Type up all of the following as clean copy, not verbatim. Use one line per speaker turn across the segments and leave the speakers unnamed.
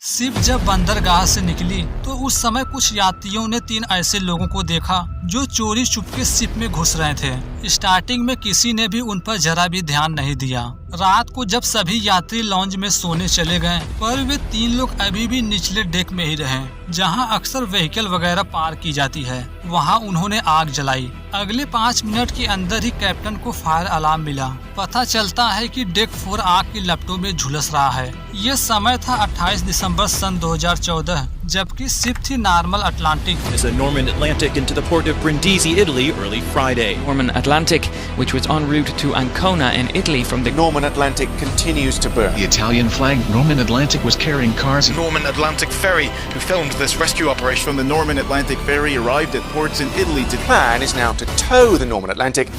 Ship जब बंदरगाह से निकली तो उस समय कुछ यात्रियों ने 3 ऐसे लोगों को देखा जो चोरी चुपके शिप में घुस रहे थे। स्टार्टिंग में किसी ने भी उन पर जरा भी ध्यान नहीं दिया। रात को जब सभी यात्री लॉन्ज में सोने चले गए, पर वे 3 लोग अभी भी निचले डेक में ही रहे, जहां अक्सर व्हीकल वगैरह पार की जाती है। वहां उन्होंने आग जलाई। अगले 5 मिनट के अंदर ही कैप्टन को फायर अलार्म मिला। पता चलता है कि डेक 4 आग की लपटों में झुलस रहा है। ये समय था 28 दिसंबर सन 2014, जबकि शिप थी Norman Atlantic.
The Norman Atlantic into the port of Brindisi, Italy, early Friday.
Norman Atlantic, which was en route to Ancona in Italy from the
Norman Atlantic continues to burn.
The Italian-flagged Norman Atlantic was carrying cars.
Norman Atlantic ferry, who filmed this rescue operation from the Norman Atlantic ferry, arrived at ports in Italy to...
The plan is now to tow the Norman Atlantic.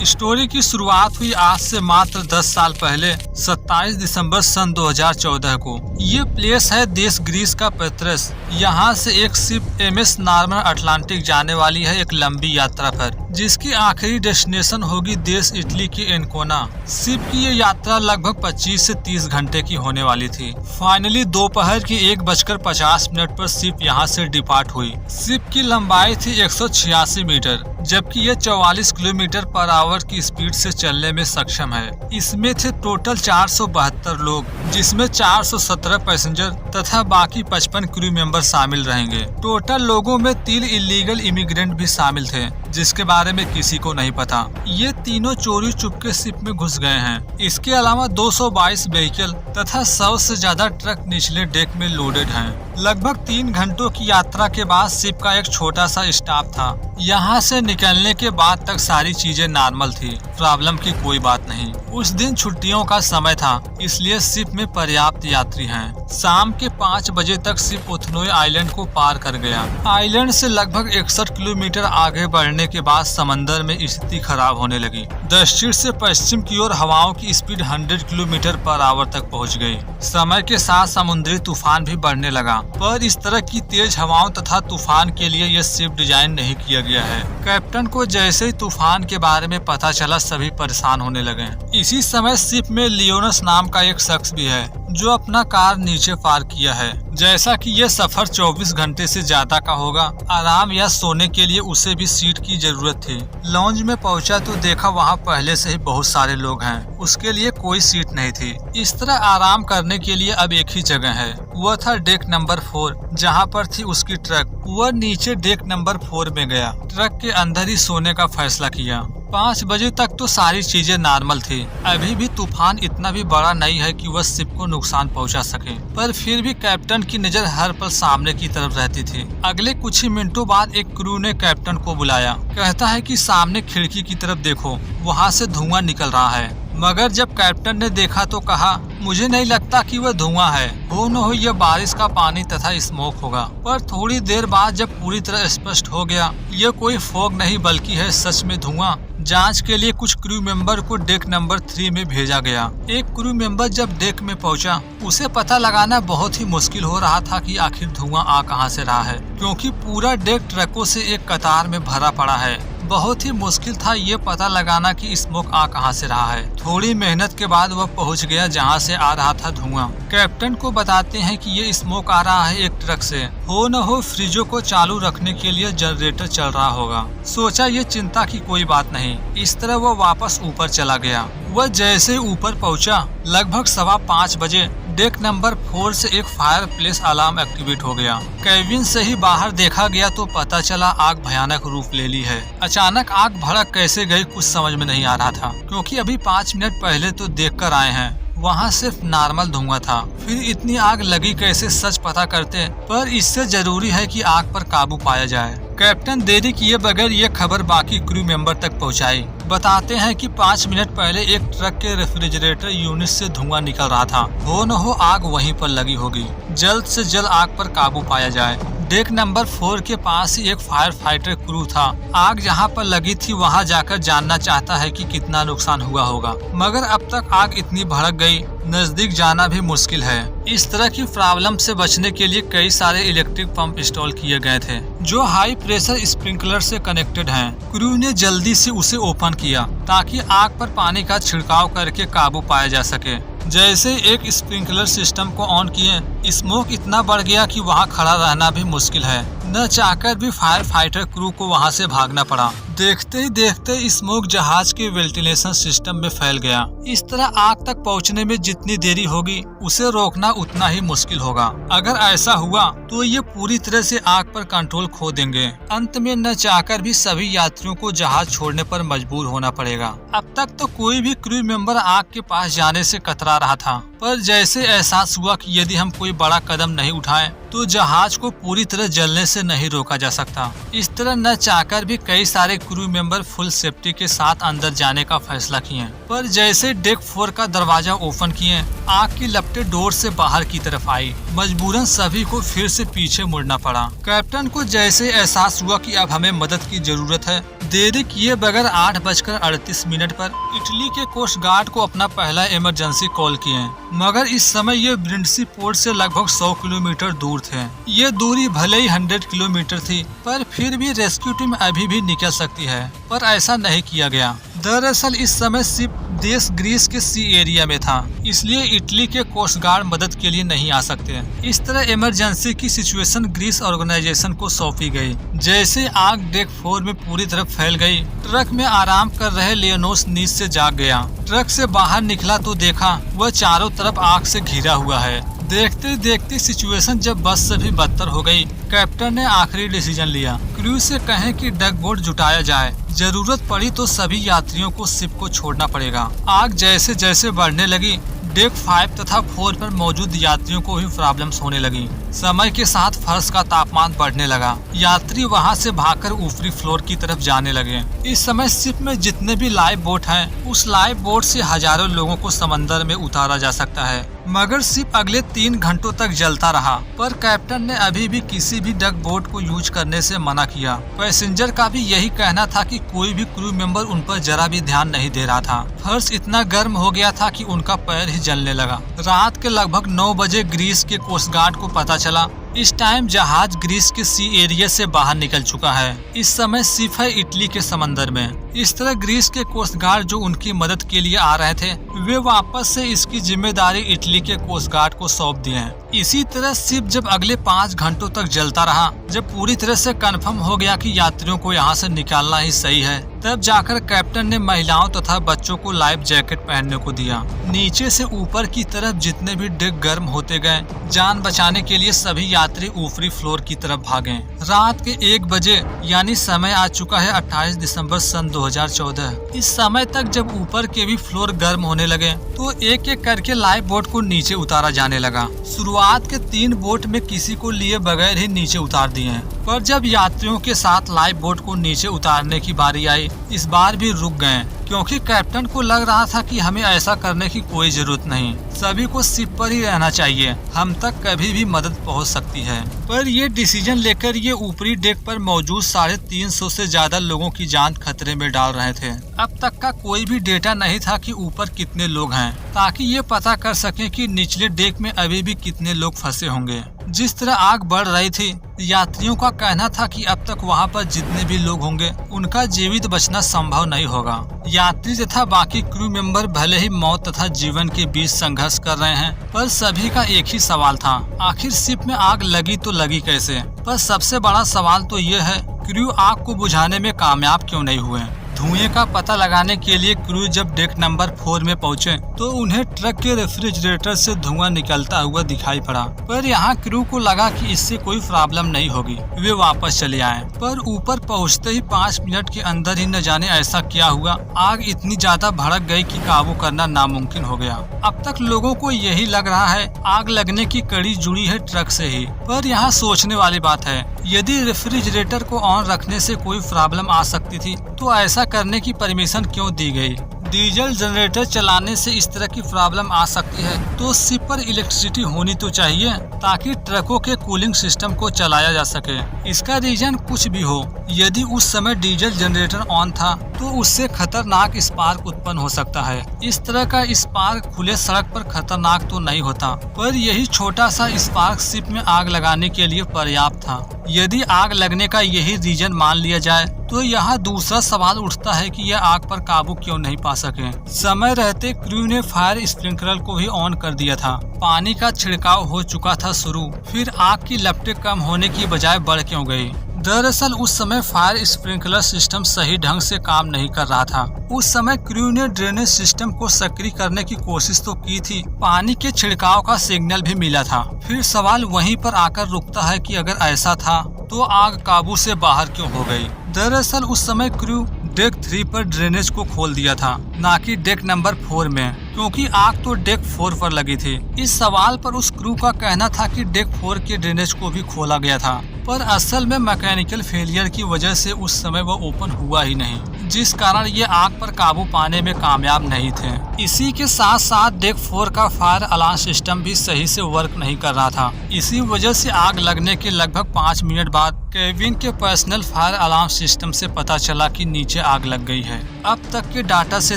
Story की शुरुआत हुई आज से मात्र 10 साल पहले 27 दिसंबर सन 2014 को। ये प्लेस है देश ग्रीस का पेट्रस। यहाँ से एक शिप एमएस नॉर्मन अटलांटिक जाने वाली है एक लंबी यात्रा पर, जिसकी आखिरी डेस्टिनेशन होगी देश इटली की एनकोना। शिप की ये यात्रा लगभग 25 से 30 घंटे की होने वाली थी। फाइनली दोपहर की 1:50 पर शिप यहाँ से डिपार्ट हुई। शिप की लंबाई थी 186 मीटर, जबकि ये 44 किलोमीटर पर आवर की स्पीड से चलने में सक्षम है। इसमें थे टोटल 472 लोग, जिसमें 417 पैसेंजर तथा बाकी 55 क्रू मेंबर शामिल रहेंगे। टोटल लोगों में 3 इलीगल इमिग्रेंट भी शामिल थे, जिसके बारे में किसी को नहीं पता। ये तीनों चोरी चुपके शिप में घुस गए हैं। इसके अलावा 222 व्हीकल तथा 100 से ज्यादा ट्रक निचले डेक में लोडेड हैं। लगभग 3 घंटों की यात्रा के बाद शिप का एक छोटा सा स्टाफ था। यहाँ से निकलने के बाद तक सारी चीजें नॉर्मल थी, प्रॉब्लम की कोई बात नहीं। उस दिन छुट्टियों का समय था, इसलिए शिप में पर्याप्त यात्री हैं। शाम के 5 बजे तक शिप उथनोए आइलैंड को पार कर गया। आइलैंड से लगभग 61 किलोमीटर आगे बढ़ने के बाद समंदर में स्थिति खराब होने लगी। दक्षिण से पश्चिम की ओर हवाओं की स्पीड 100 किलोमीटर पर आवर तक पहुँच गयी। समय के साथ समुद्री तूफान भी बढ़ने लगा, पर इस तरह की तेज हवाओं तथा तूफान के लिए यह शिप डिजाइन नहीं किया गया है। कैप्टन को जैसे ही तूफान के बारे में पता चला, सभी परेशान होने लगे। इसी समय शिप में लियोनस नाम का एक शख्स भी है, जो अपना कार नीचे पार्क किया है। जैसा कि यह सफर 24 घंटे से ज्यादा का होगा, आराम या सोने के लिए उसे भी सीट की जरूरत थी। लॉन्ज में पहुंचा तो देखा वहां पहले से ही बहुत सारे लोग हैं, उसके लिए कोई सीट नहीं थी। इस तरह आराम करने के लिए अब एक ही जगह है, वह था डेक नंबर 4, जहां पर थी उसकी ट्रक। वह नीचे डेक नंबर 4 में गया, ट्रक के अंदर ही सोने का फैसला किया। 5 बजे तक तो सारी चीजें नॉर्मल थी। अभी भी तूफान इतना भी बड़ा नहीं है कि वह शिप को नुकसान पहुंचा सके, पर फिर भी कैप्टन की नजर हर पल सामने की तरफ रहती थी। अगले कुछ ही मिनटों बाद एक क्रू ने कैप्टन को बुलाया। कहता है कि सामने खिड़की की तरफ देखो, वहाँ से धुआं निकल रहा है। मगर जब कैप्टन ने देखा तो कहा, मुझे नहीं लगता कि वह धुआं है, हो न हो यह बारिश का पानी तथा स्मोक होगा। पर थोड़ी देर बाद जब पूरी तरह स्पष्ट हो गया, यह कोई फॉग नहीं बल्कि है सच में धुआं। जांच के लिए कुछ क्रू मेंबर को डेक नंबर 3 में भेजा गया। एक क्रू मेंबर जब डेक में पहुंचा, उसे पता लगाना बहुत ही मुश्किल हो रहा था कि आखिर धुआं आ कहां से रहा है, क्योंकि पूरा डेक ट्रकों से एक कतार में भरा पड़ा है। बहुत ही मुश्किल था ये पता लगाना कि स्मोक आ कहां से रहा है। थोड़ी मेहनत के बाद वह पहुंच गया जहां से आ रहा था धुआं। कैप्टन को बताते हैं कि ये स्मोक आ रहा है एक ट्रक से, हो न हो फ्रिजों को चालू रखने के लिए जनरेटर चल रहा होगा। सोचा ये चिंता की कोई बात नहीं। इस तरह वह वापस ऊपर चला गया। वह जैसे ऊपर पहुंचा, लगभग 5:15 बजे डेक नंबर 4 से एक फायर प्लेस अलार्म एक्टिवेट हो गया। केबिन से ही बाहर देखा गया तो पता चला आग भयानक रूप ले ली है। अचानक आग भड़क कैसे गई कुछ समझ में नहीं आ रहा था, क्योंकि अभी 5 मिनट पहले तो देखकर आए हैं, वहाँ सिर्फ नॉर्मल धुआं था। फिर इतनी आग लगी कैसे सच पता करते, पर इससे जरूरी है कि आग पर काबू पाया जाए। कैप्टन देरी किए बगैर ये खबर बाकी क्रू मेंबर तक पहुंचाई। बताते हैं कि 5 मिनट पहले एक ट्रक के रेफ्रिजरेटर यूनिट से धुआं निकल रहा था, हो न हो आग वहीं पर लगी होगी। जल्द से जल्द आग पर काबू पाया जाए। डेक नंबर 4 के पास ही एक फायर फाइटर क्रू था। आग जहां पर लगी थी वहां जाकर जानना चाहता है कि कितना नुकसान हुआ होगा, मगर अब तक आग इतनी भड़क गई, नजदीक जाना भी मुश्किल है। इस तरह की प्रॉब्लम से बचने के लिए कई सारे इलेक्ट्रिक पंप इंस्टॉल किए गए थे जो हाई प्रेशर स्प्रिंकलर से कनेक्टेड हैं। क्रू ने जल्दी से उसे ओपन किया ताकि आग पर पानी का छिड़काव करके काबू पाया जा सके। जैसे एक स्प्रिंकलर सिस्टम को ऑन किए, स्मोक इतना बढ़ गया कि वहां खड़ा रहना भी मुश्किल है। न चाहकर भी फायर फाइटर क्रू को वहां से भागना पड़ा। देखते ही देखते स्मोक जहाज के वेंटिलेशन सिस्टम में फैल गया। इस तरह आग तक पहुंचने में जितनी देरी होगी उसे रोकना उतना ही मुश्किल होगा। अगर ऐसा हुआ तो ये पूरी तरह से आग पर कंट्रोल खो देंगे। अंत में न चाहकर भी सभी यात्रियों को जहाज छोड़ने पर मजबूर होना पड़ेगा। अब तक तो कोई भी क्रू मेंबर आग के पास जाने से कतरा रहा था, पर जैसे एहसास हुआ कि यदि हम कोई बड़ा कदम नहीं उठाएं तो जहाज को पूरी तरह जलने से नहीं रोका जा सकता। इस तरह न चाहकर भी कई सारे क्रू मेंबर फुल सेफ्टी के साथ अंदर जाने का फैसला किए, पर जैसे डेक 4 का दरवाजा ओपन किए, आग की लपटें डोर से बाहर की तरफ आई। मजबूरन सभी को फिर से पीछे मुड़ना पड़ा। कैप्टन को जैसे एहसास हुआ कि अब हमें मदद की जरूरत है, देरी किए बगैर 8:38 पर इटली के कोस्ट गार्ड को अपना पहला इमरजेंसी कॉल किए, मगर इस समय ये ब्रिंडसी पोर्ट से लगभग 100 किलोमीटर दूर थे। ये दूरी भले ही 100 किलोमीटर थी, पर फिर भी रेस्क्यू टीम अभी भी निकल सकती है, पर ऐसा नहीं किया गया। दरअसल इस समय शिप देश ग्रीस के सी एरिया में था, इसलिए इटली के कोस्ट गार्ड मदद के लिए नहीं आ सकते। इस तरह इमरजेंसी की सिचुएशन ग्रीस ऑर्गेनाइजेशन को सौंपी गई। जैसे आग डेक 4 में पूरी तरह फैल गई, ट्रक में आराम कर रहे लियोनोस नींद से जाग गया। ट्रक से बाहर निकला तो देखा वह चारों तरफ आग से घिरा हुआ है। देखते देखते सिचुएशन जब बस से भी बदतर हो गई, कैप्टन ने आखिरी डिसीजन लिया। क्रू से कहें कि डग बोट जुटाया जाए, जरूरत पड़ी तो सभी यात्रियों को शिप को छोड़ना पड़ेगा। आग जैसे जैसे बढ़ने लगी, डेक 5 तथा 4 पर मौजूद यात्रियों को भी प्रॉब्लम्स होने लगी। समय के साथ फर्श का तापमान बढ़ने लगा। यात्री वहां से भागकर ऊपरी फ्लोर की तरफ जाने लगे। इस समय शिप में जितने भी लाइव बोट हैं, उस लाइव बोट से हजारों लोगों को समंदर में उतारा जा सकता है, मगर शिप अगले 3 घंटों तक जलता रहा। पर कैप्टन ने अभी भी किसी भी डग बोट को यूज करने से मना किया। पैसेंजर का भी यही कहना था कि कोई भी क्रू मेंबर उन पर जरा भी ध्यान नहीं दे रहा था। फर्श इतना गर्म हो गया था कि उनका पैर ही जलने लगा। रात के लगभग 9 बजे ग्रीस के कोस्ट गार्ड को पता चला इस टाइम जहाज ग्रीस के सी एरिया से बाहर निकल चुका है। इस समय शिप है इटली के समंदर में। इस तरह ग्रीस के कोस्ट गार्ड जो उनकी मदद के लिए आ रहे थे, वे वापस से इसकी जिम्मेदारी इटली के कोस्ट गार्ड को सौंप दिए। इसी तरह शिप जब अगले 5 घंटों तक जलता रहा, जब पूरी तरह से कंफर्म हो गया कि यात्रियों को यहाँ से निकालना ही सही है, तब जाकर कैप्टन ने महिलाओं तथा बच्चों को लाइफ जैकेट पहनने को दिया। नीचे से ऊपर की तरफ जितने भी डेक गर्म होते गए, जान बचाने के लिए सभी यात्री ऊपरी फ्लोर की तरफ भागे। रात के 1 बजे यानी समय आ चुका है 28 दिसंबर सन 2014। इस समय तक जब ऊपर के भी फ्लोर गर्म होने लगे तो एक एक करके लाइफ बोट को नीचे उतारा जाने लगा। शुरुआत के 3 बोट में किसी को लिए बगैर ही नीचे उतार दिए, पर जब यात्रियों के साथ लाइफ बोट को नीचे उतारने की बारी आई, इस बार भी रुक गए, क्योंकि कैप्टन को लग रहा था कि हमें ऐसा करने की कोई जरूरत नहीं, सभी को शिप पर ही रहना चाहिए, हम तक कभी भी मदद पहुंच सकती है। पर ये डिसीजन लेकर ये ऊपरी डेक पर मौजूद 350 से ज्यादा लोगों की जान खतरे में डाल रहे थे। अब तक का कोई भी डेटा नहीं था कि ऊपर कितने लोग हैं, ताकि ये पता कर सकें कि निचले डेक में अभी भी कितने लोग फंसे होंगे। जिस तरह आग बढ़ रही थी, यात्रियों का कहना था कि अब तक वहां पर जितने भी लोग होंगे उनका जीवित बचना संभव नहीं होगा। यात्री तथा बाकी क्रू मेंबर भले ही मौत तथा जीवन के बीच संघर्ष कर रहे हैं, पर सभी का एक ही सवाल था, आखिर शिप में आग लगी तो लगी कैसे। पर सबसे बड़ा सवाल तो ये है, क्रू आग को बुझाने में कामयाब क्यों नहीं हुए। धुएं का पता लगाने के लिए क्रू जब डेक नंबर 4 में पहुंचे तो उन्हें ट्रक के रेफ्रिजरेटर से धुआं निकलता हुआ दिखाई पड़ा, पर यहाँ क्रू को लगा कि इससे कोई प्रॉब्लम नहीं होगी, वे वापस चले आए। पर ऊपर पहुँचते ही 5 मिनट के अंदर ही न जाने ऐसा क्या हुआ, आग इतनी ज्यादा भड़क गई कि काबू करना नामुमकिन हो गया। अब तक लोगों को यही लग रहा है आग लगने की कड़ी जुड़ी है ट्रक से ही, पर यहाँ सोचने वाली बात है, यदि रेफ्रिजरेटर को ऑन रखने से कोई प्रॉब्लम आ सकती थी तो ऐसा करने की परमिशन क्यों दी गई। डीजल जनरेटर चलाने से इस तरह की प्रॉब्लम आ सकती है तो शिप पर इलेक्ट्रिसिटी होनी तो चाहिए ताकि ट्रकों के कूलिंग सिस्टम को चलाया जा सके। इसका रीजन कुछ भी हो, यदि उस समय डीजल जनरेटर ऑन था तो उससे खतरनाक स्पार्क उत्पन्न हो सकता है। इस तरह का स्पार्क खुले सड़क पर खतरनाक तो नहीं होता, पर यही छोटा सा स्पार्क शिप में आग लगाने के लिए पर्याप्त था। यदि आग लगने का यही रीजन मान लिया जाए तो यहाँ दूसरा सवाल उठता है कि यह आग पर काबू क्यों नहीं पा सके। समय रहते क्रू ने फायर स्प्रिंकलर को भी ऑन कर दिया था, पानी का छिड़काव हो चुका था शुरू, फिर आग की लपटें कम होने की बजाय बढ़ क्यों गई। दरअसल उस समय फायर स्प्रिंकलर सिस्टम सही ढंग से काम नहीं कर रहा था। उस समय क्रू ने ड्रेनेज सिस्टम को सक्रिय करने की कोशिश तो की थी, पानी के छिड़काव का सिग्नल भी मिला था। फिर सवाल वहीं पर आकर रुकता है कि अगर ऐसा था तो आग काबू से बाहर क्यों हो गई। दरअसल उस समय क्रू डेक 3 पर ड्रेनेज को खोल दिया था, ना कि डेक नंबर 4 में, क्योंकि आग तो डेक 4 पर लगी थी। इस सवाल पर उस क्रू का कहना था कि डेक 4 के ड्रेनेज को भी खोला गया था, पर असल में मैकेनिकल फेलियर की वजह से उस समय वह ओपन हुआ ही नहीं, जिस कारण ये आग पर काबू पाने में कामयाब नहीं थे। इसी के साथ साथ डेक 4 का फायर अलार्म सिस्टम भी सही से वर्क नहीं कर रहा था। इसी वजह से आग लगने के लगभग 5 मिनट बाद केविन के पर्सनल फायर अलार्म सिस्टम से पता चला कि नीचे आग लग गई है। अब तक के डाटा से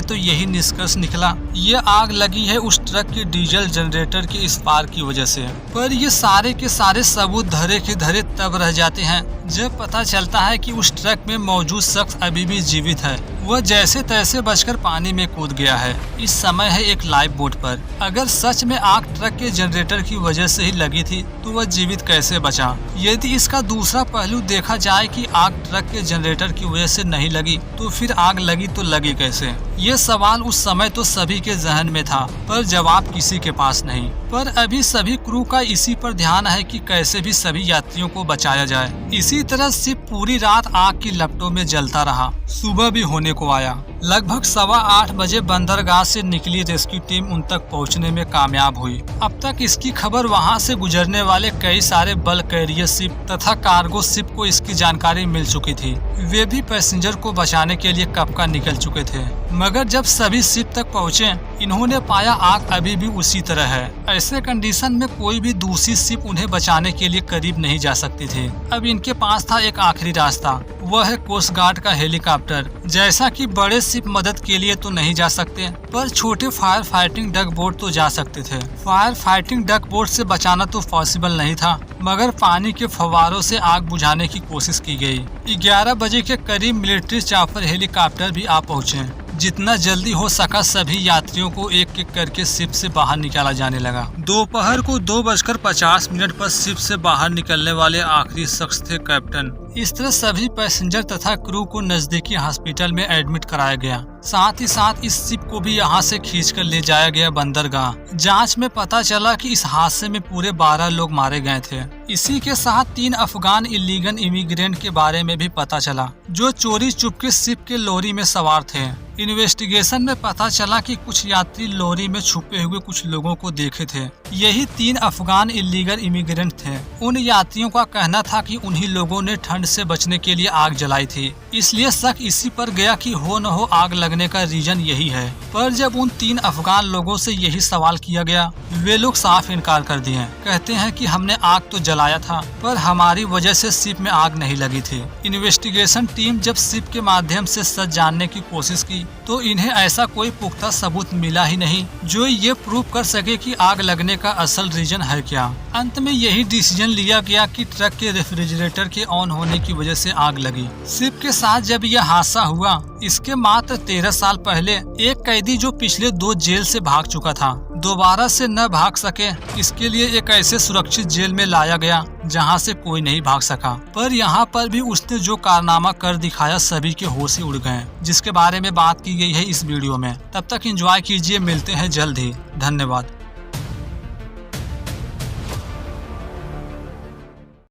तो यही निष्कर्ष निकला, ये आग लगी है उस ट्रक के डीजल जनरेटर के स्पार्क की वजह से। पर ये सारे के सारे सबूत धरे के धरे तब रह जाते हैं जब पता चलता है कि उस ट्रक में मौजूद शख्स अभी भी जीवित है। वह जैसे तैसे बचकर पानी में कूद गया है। इस समय है एक लाइफ बोट पर। अगर सच में आग ट्रक के जनरेटर की वजह से ही लगी थी तो वह जीवित कैसे बचा। यदि इसका दूसरा पहलू देखा जाए कि आग ट्रक के जनरेटर की वजह से नहीं लगी तो फिर आग लगी तो लगी कैसे। ये सवाल उस समय तो सभी के जहन में था, पर जवाब किसी के पास नहीं। पर अभी सभी क्रू का इसी पर ध्यान है कि कैसे भी सभी यात्रियों को बचाया जाए। इसी तरह शिप पूरी रात आग की लपटों में जलता रहा। सुबह भी होने को आया। लगभग 8:15 बजे बंदरगाह से निकली रेस्क्यू टीम उन तक पहुंचने में कामयाब हुई। अब तक इसकी खबर वहां से गुजरने वाले कई सारे बल्क कैरियर शिप तथा कार्गो शिप को इसकी जानकारी मिल चुकी थी। वे भी पैसेंजर को बचाने के लिए कब का निकल चुके थे। मगर जब सभी शिप तक पहुंचे, इन्होंने पाया आग अभी भी उसी तरह है। ऐसे कंडीशन में कोई भी दूसरी शिप उन्हें बचाने के लिए करीब नहीं जा सकती थी। अब इनके पास था एक आखिरी रास्ता, वह है कोस्ट गार्ड का हेलीकॉप्टर। जैसा कि बड़े शिप मदद के लिए तो नहीं जा सकते, पर छोटे फायर फाइटिंग डक बोट तो जा सकते थे। फायर फाइटिंग डक बोट से बचाना तो पॉसिबल नहीं था, मगर पानी के फव्वारों से आग बुझाने की कोशिश की गई। 11 बजे के करीब मिलिट्री चॉपर हेलीकॉप्टर भी आ पहुँचे। जितना जल्दी हो सका सभी यात्रियों को एक एक करके शिप से बाहर निकाला जाने लगा। दोपहर को 2:50 पर शिप से बाहर निकलने वाले आखिरी शख्स थे कैप्टन। इस तरह सभी पैसेंजर तथा क्रू को नजदीकी हॉस्पिटल में एडमिट कराया गया। साथ ही साथ इस शिप को भी यहाँ से खींचकर ले जाया गया बंदरगाह। जांच में पता चला कि इस हादसे में पूरे 12 लोग मारे गए थे। इसी के साथ 3 अफगान इलीगल इमिग्रेंट के बारे में भी पता चला, जो चोरी चुपके शिप के लॉरी में सवार थे। इन्वेस्टिगेशन में पता चला कि कुछ यात्री लॉरी में छुपे हुए कुछ लोगों को देखे थे। यही 3 अफगान इलीगल इमिग्रेंट थे। उन यात्रियों का कहना था कि उन्हीं लोगों ने ठंड से बचने के लिए आग जलाई थी, इसलिए शक इसी पर गया कि हो न हो आग लगने का रीजन यही है। पर जब उन 3 अफगान लोगों से यही सवाल किया गया, वे लोग साफ इनकार कर दिए। कहते हैं कि हमने आग तो जलाया था, पर हमारी वजह से शिप में आग नहीं लगी थी। इन्वेस्टिगेशन टीम जब शिप के माध्यम से सच जानने की कोशिश की तो इन्हें ऐसा कोई पुख्ता सबूत मिला ही नहीं जो ये प्रूव कर सके कि आग लगने का असल रीजन है क्या। अंत में यही डिसीजन लिया गया कि ट्रक के रेफ्रिजरेटर के ऑन होने की वजह से आग लगी। शिप के साथ जब यह हादसा हुआ, इसके मात्र 13 साल पहले एक कैदी जो पिछले 2 जेल से भाग चुका था, दोबारा से न भाग सके, इसके लिए एक ऐसे सुरक्षित जेल में लाया गया जहां से कोई नहीं भाग सका। पर यहाँ पर भी उसने जो कारनामा कर दिखाया, सभी के होश ही उड़ गए, जिसके बारे में बात की गई है इस वीडियो में। तब तक एंजॉय कीजिए, मिलते हैं जल्द ही। धन्यवाद।